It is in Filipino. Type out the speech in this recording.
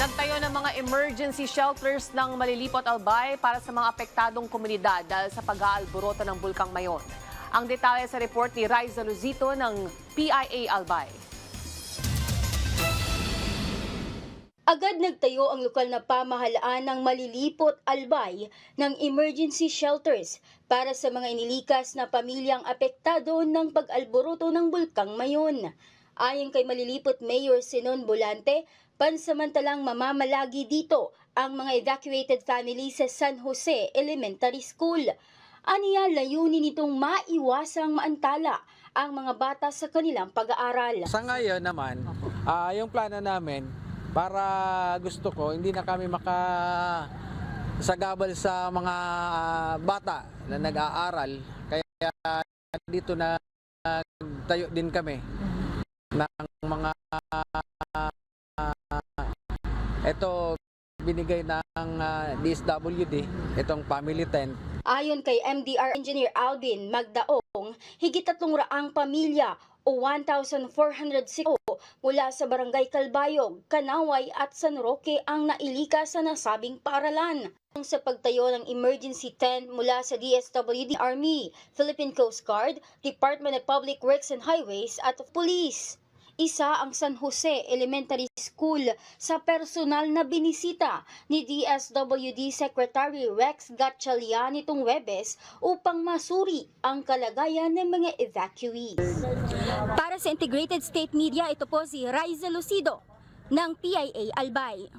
Nagtayo ng mga emergency shelters ng Malilipot, Albay para sa mga apektadong komunidad dahil sa pag-aalboroto ng Bulkang Mayon. Ang detalye sa report ni Raisa Luzito ng PIA Albay. Agad nagtayo ang lokal na pamahalaan ng Malilipot, Albay ng emergency shelters para sa mga inilikas na pamilyang apektado ng pag-alboroto ng Bulkang Mayon. Ayon kay Malilipot Mayor Sinon Bolante, pansamantalang mamamalagi dito ang mga evacuated families sa San Jose Elementary School. Aniya, layunin nitong maiwasang maantala ang mga bata sa kanilang pag-aaral. Sa ngayon naman, yung plano namin, para gusto ko, hindi na kami makasagabal sa mga bata na nag-aaral. Kaya dito na tayo din kami ng mga ito binigay ng DSWD, itong family tent. Ayon kay MDR Engineer Alvin Magdaong, higit 300 pamilya o 1,406 mula sa Barangay Calbayog, Kanaway at San Roque ang nailikas sa nasabing paaralan. Sa pagtayo ng emergency tent mula sa DSWD, Army, Philippine Coast Guard, Department of Public Works and Highways at Police. Isa ang San Jose Elementary School sa personal na binisita ni DSWD Secretary Rex Gatchalian nitong Webes upang masuri ang kalagayan ng mga evacuees. Para sa Integrated State Media, ito po si Raisa Lucido ng PIA Albay.